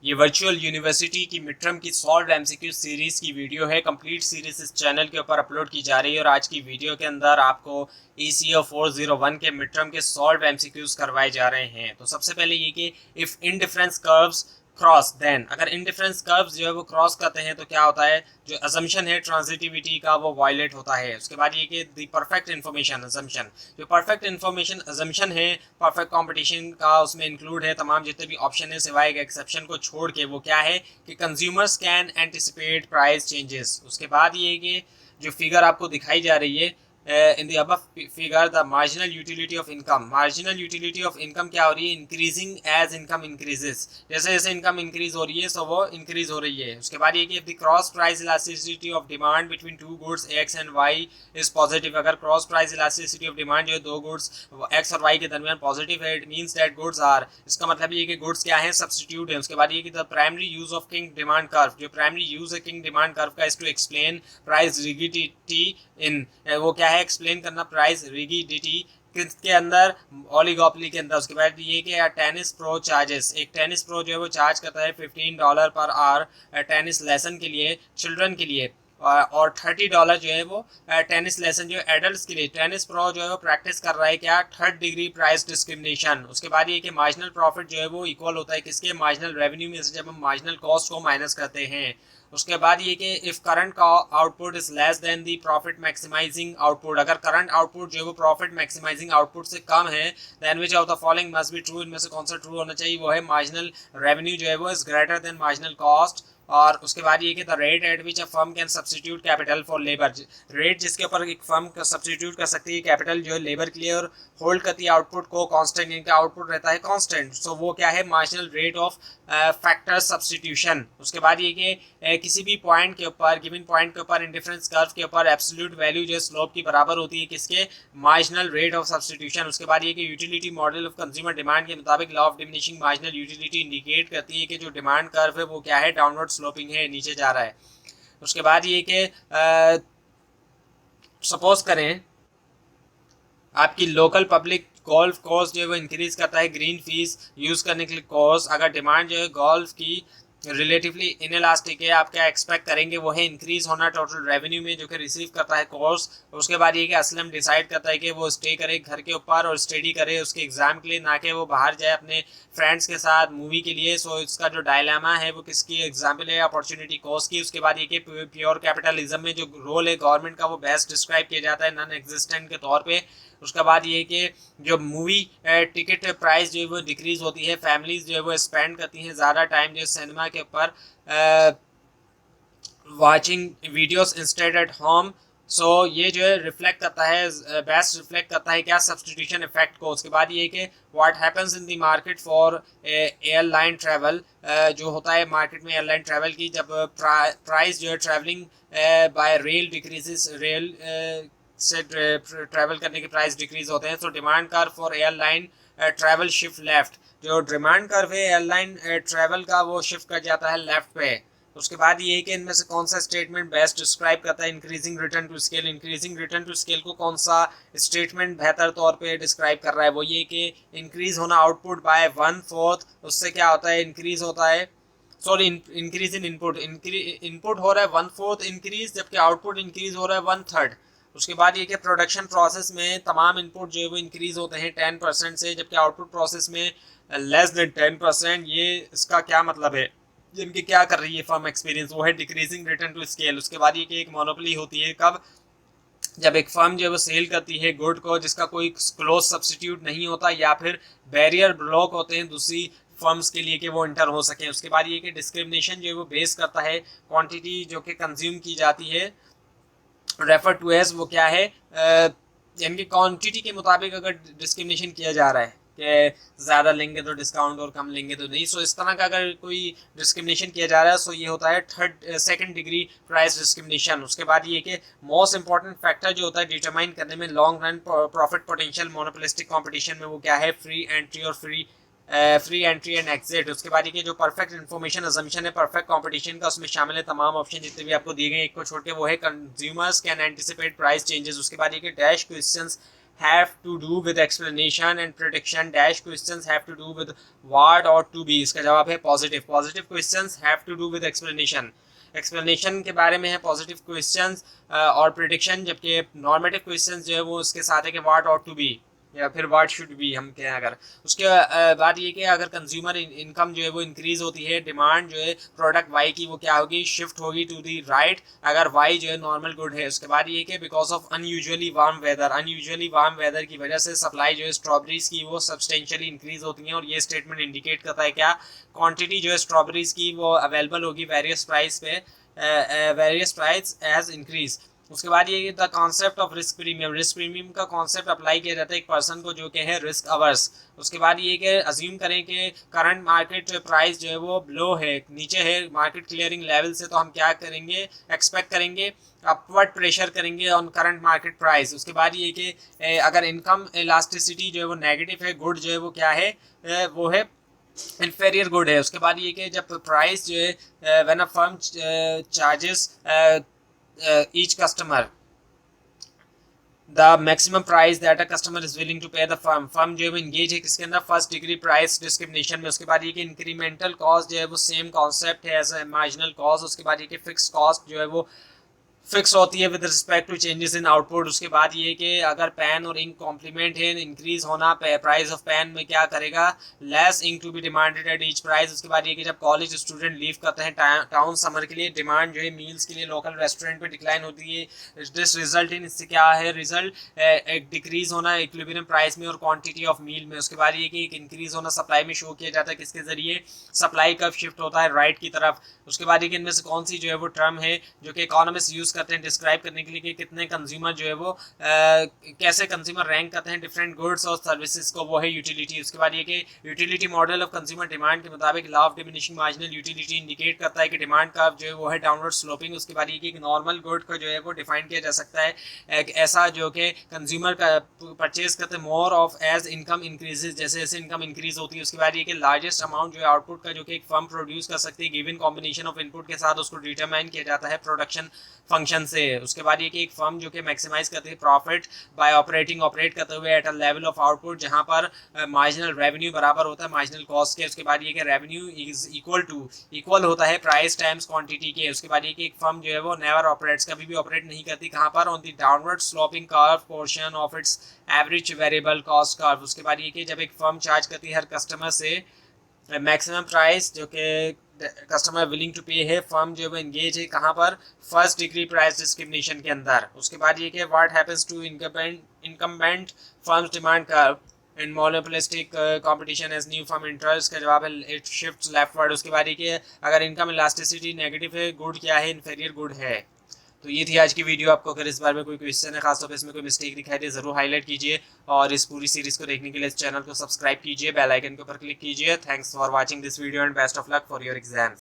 ये virtual university की mid term की सॉल्व एमसीक्यू सीरीज़ की वीडियो है। कंप्लीट सीरीज इस चैनल के ऊपर अपलोड की जा रही है और आज की वीडियो के अंदर आपको ECO 401 के मिड टर्म के सॉल्व एमसीक्यूज करवाए जा रहे हैं। तो सबसे पहले ये कि if indifference curves cross then, अगर इनडिफरेंस कर्व्स जो है वो क्रॉस करते हैं तो क्या होता है, जो असम्पशन है ट्रांजिटिविटी का वो वायलेट होता है। उसके बाद ये कि द परफेक्ट इन्फॉर्मेशन असम्पशन, जो परफेक्ट इन्फॉर्मेशन असम्पशन है परफेक्ट कंपटीशन का उसमें इंक्लूड है तमाम जितने भी ऑप्शन है सिवाय एक एक्सेप्शन को छोड़ के, वो क्या है कि consumers can anticipate price changes. उसके बाद ये कि जो फिगर आपको दिखाई जा रही है in the above figure, the marginal utility of income, marginal utility of income क्या हो रही है, इंक्रीजिंग एज इनकम इंक्रीजेस, जैसे जैसे इनकम इंक्रीज हो रही है सो वो इंक्रीज हो रही है। उसके बाद ये कि the cross price elasticity of demand between two goods X and Y is positive, अगर cross price elasticity of demand जो है दो गुड्स एक्स और वाई के दरमियान पॉजिटिव है, it means that goods are, इसका मतलब ये कि गुड्स क्या है, सब्स्टिट्यूट है। उसके बाद ये कि the primary use of king demand curve, जो प्राइमरी यूज है किंग डिमांड कर्व का is to explain price rigidity इन, वो क्या है, एक्सप्लेन करना प्राइस रिगिडिटी किसके अंदर, ओलिगोपली के अंदर। उसके बाद ये कि टेनिस प्रो चार्जेस, एक टेनिस प्रो जो है वो चार्ज करता है $15 पर आवर टेनिस लेसन के लिए, चिल्ड्रन के लिए, और $30 जो है वो टेनिस लेसन जो एडल्ट के लिए। टेनिस प्रो जो है वो प्रैक्टिस कर रहा है क्या, थर्ड डिग्री प्राइस डिस्क्रिमिनेशन। उसके बाद ये कि मार्जिनल प्रॉफिट जो है वो इक्वल होता है किसके, मार्जिनल रेवेन्यू में से जब हम मार्जिनल कॉस्ट को माइनस करते हैं। उसके बाद ये कि इफ करंट का output is less than the profit maximising output, अगर करंट आउटपुट जो है वो प्रॉफिट मैक्सिमाइजिंग आउटपुट से कम है, then which of the following must be true, इनमें से कौन सा ट्रू होना चाहिए, वो है मार्जिनल रेवेन्यू जो है वो is greater than marginal cost. और उसके बाद ये कि the rate at which a firm can substitute capital for labour, rate जिसके ऊपर एक फर्म सब्स्टिट्यूट कर सकती है कैपिटल जो है लेबर के लिए और होल्ड करती है आउटपुट को कांस्टेंट, इनका आउटपुट रहता है कांस्टेंट, सो वो क्या है, marginal rate of factor substitution. उसके बाद ये कि किसी भी पॉइंट के ऊपर, गिवन पॉइंट के ऊपर, इंडिफरेंस कर्व के ऊपर एब्सोल्यूट वैल्यू जो है स्लोप की बराबर होती है किसके, मार्जिनल रेट ऑफ सब्स्टिट्यूशन। उसके बाद ये कि utility model of consumer demand के मुताबिक law of diminishing marginal utility indicate करती है कि जो डिमांड कर्व है वो क्या है, डाउनवर्ड स्लोपिंग है, नीचे जा रहा है। उसके बाद ये कि सपोज करें आपकी लोकल पब्लिक गोल्फ कोर्स जो है वो इंक्रीज करता है ग्रीन फीस यूज़ करने के लिए कोर्स, अगर डिमांड जो है गोल्फ की रिलेटिवली इनलास्टिक है, आप क्या एक्सपेक्ट करेंगे, वो है इंक्रीज होना टोटल रेवेन्यू में जो कि रिसीव करता है कोर्स। उसके बाद ये कि असलम डिसाइड करता है कि वो स्टे करे घर के ऊपर और स्टडी करे उसके एग्जाम के लिए, ना कि वो बाहर जाए अपने फ्रेंड्स के साथ मूवी के लिए। सो इसका जो डायलेमा है वो किसकी एग्जाम्पल है, अपॉर्चुनिटी कॉस्ट की। उसके बाद ये कि प्योर कैपिटलिज्म में जो रोल है गवर्नमेंट का वो बेस्ट डिस्क्राइब किया जाता है नॉन एग्जिस्टेंट के तौर पर। उसके बाद ये कि जो मूवी टिकट प्राइस जो है वो डिक्रीज होती है, फैमिलीज जो है वो स्पेंड करती हैं ज़्यादा टाइम जो सिनेमा के ऊपर watching videos instead at home. So ये जो है रिफ्लेक्ट करता है, बेस्ट रिफ्लेक्ट करता है क्या, सब्सटीट्यूशन इफेक्ट को। उसके बाद ये कि what happens in the market for airline travel, जो होता है मार्केट में एयरलाइन ट्रैवल की, जब प्राइस जो है travelling by rail decreases, rail से ट्रैवल करने के प्राइस डिक्रीज होते हैं, तो demand curve for airline travel shift left, जो डिमांड कर्व है एयरलाइन ट्रैवल का वो शिफ्ट कर जाता है लेफ्ट पे। उसके बाद ये है कि इनमें से कौन सा स्टेटमेंट बेस्ट डिस्क्राइब करता है increasing return to scale, increasing return to scale को कौन सा स्टेटमेंट बेहतर तौर पे डिस्क्राइब कर रहा है, वो ये कि इंक्रीज होना आउटपुट बाय 1/4, उससे क्या होता है, इंक्रीज होता है, sorry increase in input, input हो रहा है 1/4 इंक्रीज, जबकि आउटपुट इंक्रीज हो रहा है 1/3। उसके बाद ये कि प्रोडक्शन प्रोसेस में तमाम इनपुट जो है वो इंक्रीज होते हैं 10% से, जबकि आउटपुट प्रोसेस में लेस देन 10%। ये इसका क्या मतलब है, जिनकी क्या कर रही है फर्म एक्सपीरियंस, वो है डिक्रीजिंग रिटर्न टू स्केल। उसके बाद ये कि एक मोनोपोली होती है कब, जब एक फर्म जो है वो सेल करती है गुड को जिसका कोई क्लोज सब्सिट्यूट नहीं होता, या फिर बैरियर ब्लॉक होते हैं दूसरी फर्म्स के लिए कि वो इंटर हो सके। उसके बाद ये कि डिस्क्रिमिनेशन जो है वो बेस करता है क्वांटिटी जो कि कंज्यूम की जाती है, रेफर टू एज, वो क्या है, यानी क्वांटिटी के मुताबिक अगर डिस्क्रिमिनेशन किया जा रहा है कि ज़्यादा लेंगे तो डिस्काउंट और कम लेंगे तो नहीं, सो इस तरह का अगर कोई डिस्क्रिमिनेशन किया जा रहा है सो ये होता है सेकंड डिग्री प्राइस डिस्क्रिमिनेशन। उसके बाद ये कि मोस्ट इंपॉर्टेंट फैक्टर जो होता है डिटरमाइन करने में long run profit potential monopolistic competition में, वो क्या है, फ्री एंट्री और फ्री एंट्री एंड एग्जिट। उसके बाद ये जो परफेक्ट इन्फॉर्मेशन अजम्पशन है परफेक्ट कंपटीशन का, उसमें शामिल है तमाम ऑप्शन जितने भी आपको दिए गए, एक को छोड़ के, वो है consumers can anticipate price changes. उसके बाद ये dash questions have to do with explanation and prediction, dash questions have to do with what ought to be। इसका जवाब है positive. Positive questions have to do with explanation, explanation के बारे में है पॉजिटिव क्वेश्चंस और प्रिडिक्शन, जबकि normative questions जो है वो उसके साथ है कि व्हाट ऑट टू बी या फिर व्हाट शुड बी हम कहें। अगर उसके बाद ये कि अगर कंज्यूमर इनकम जो है वो इंक्रीज होती है, डिमांड जो है प्रोडक्ट वाई की वो क्या होगी, शिफ्ट होगी टू दी राइट, अगर वाई जो है नॉर्मल गुड है। उसके बाद ये कि because of unusually warm weather, unusually warm weather की वजह से सप्लाई जो है स्ट्रॉबेरीज की वो सब्सटेंशियली इंक्रीज होती है। और ये स्टेटमेंट इंडिकेट करता है क्या, क्वान्टिटी जो है स्ट्रॉबेरीज की वो अवेलेबल होगी वेरियस प्राइस पे, वेरियस प्राइस एज इंक्रीज। उसके बाद ये the concept of risk premium, risk premium का कॉन्सेप्ट अप्लाई किया जाता है एक पर्सन को जो कि है रिस्क अवर्स। उसके बाद ये कि अज्यूम करें कि करंट मार्केट प्राइस जो है वो लो है, नीचे है मार्केट क्लियरिंग लेवल से, तो हम क्या करेंगे, एक्सपेक्ट करेंगे अपवर्ड प्रेशर करेंगे ऑन करंट मार्केट प्राइस। उसके बाद ये कि अगर इनकम इलास्टिसिटी जो है वो नेगेटिव है, गुड जो है वो क्या है, वो है इन्फेरियर गुड है। उसके बाद ये कि जब प्राइस जो है when a firm charges each customer the maximum price that a customer is willing to pay the firm जो है वो इंगेज है किसके अंदर, फर्स्ट डिग्री प्राइस डिस्क्रिमिनेशन में। उसके बाद ये कि इंक्रीमेंटल कॉस्ट जो है वो सेम कॉन्सेप्ट है एज ए मार्जिनल कॉस्ट। उसके बाद ये कि फिक्स कॉस्ट जो है वो फिक्स होती है with respect to changes in output. उसके बाद ये कि अगर पेन और इंक कॉम्प्लीमेंट है, इंक्रीज होना प्राइस ऑफ पेन में क्या करेगा, less ink to be demanded at each price. उसके बाद ये कि जब कॉलेज स्टूडेंट लीव करते हैं टाउन समर के लिए, डिमांड जो है मील्स के लिए लोकल रेस्टोरेंट पे डिक्लाइन होती है। दिस रिजल्ट इन, इससे क्या है रिजल्ट, एक डिक्रीज होना इक्विलिब्रियम प्राइस में और क्वांटिटी ऑफ मील में। उसके बाद ये कि एक इंक्रीज होना सप्लाई में शो किया जाता है किसके जरिए, सप्लाई कर्व शिफ्ट होता है राइट की तरफ। उसके बाद ये कि इनमें से कौन सी जो है वो टर्म है जो कि इकोनॉमिस्ट यूज करते हैं डिस्क्राइब करने के लिए कि कितने कंज्यूमर जो है वो कैसे कंज्यूमर रैंक करते हैं डिफरेंट गुड्स और सर्विसेज को, वो है यूटिलिटी। उसके बाद ये कि utility model of consumer demand के मुताबिक law of diminishing marginal utility indicate करता है कि डिमांड का जो है वो है डाउनवर्ड स्लोपिंग। उसके बाद ये कि नॉर्मल गुड को जो है वो डिफाइन किया जा सकता है एक ऐसा जो कि कंज्यूमर का परचेज करते हैं more of as income increases, जैसे जैसे इनकम इंक्रीज होती है। उसके बाद ये कि लार्जेस्ट अमाउंट जो है आउटपुट का जो कि एक फर्म प्रोड्यूस कर सकती है गिवन कॉम्बिनेशन ऑफ इनपुट के साथ, उसको डिटरमाइन किया जाता है प्रोडक्शन फंक्शन से। उसके बाद ये कि एक फर्म जो कि मैक्सिमाइज करती है प्रॉफिट बाय ऑपरेट करते हुए at a level of output जहां पर मार्जिनल रेवेन्यू बराबर होता है मार्जिनल कॉस्ट के। उसके बाद ये कि रेवेन्यू इज इक्वल होता है प्राइस टाइम्स क्वांटिटी के। उसके बाद ये कि एक फर्म जो है वो नेवर ऑपरेट्स, कभी भी ऑपरेट नहीं करती कहां पर, on the downward sloping curve portion of its average variable cost curve. उसके बाद ये कि जब एक फर्म चार्ज करती है हर कस्टमर से मैक्सिमम प्राइस जो कि कस्टमर विलिंग टू पे है, फर्म जो है एंगेज है कहाँ पर, फर्स्ट डिग्री प्राइस डिस्क्रिमिनेशन के अंदर। उसके बाद ये कि what happens to incumbent firms demand curve in monopolistic competition as new firm interest, का जवाब है इट शिफ्ट्स लेफ्टवर्ड। उसके बाद ये कि अगर इनकम इलास्टिसिटी नेगेटिव है, गुड क्या है, इन्फीरियर गुड है। तो ये थी आज की वीडियो। आपको अगर इस बार में कोई क्वेश्चन है, खासतौर पे इसमें कोई मिस्टेक दिखाई दे, जरूर हाईलाइट कीजिए और इस पूरी सीरीज को देखने के लिए इस चैनल को सब्सक्राइब कीजिए, बेल आइकन के ऊपर क्लिक कीजिए। Thanks for watching this video and best of luck for your exams.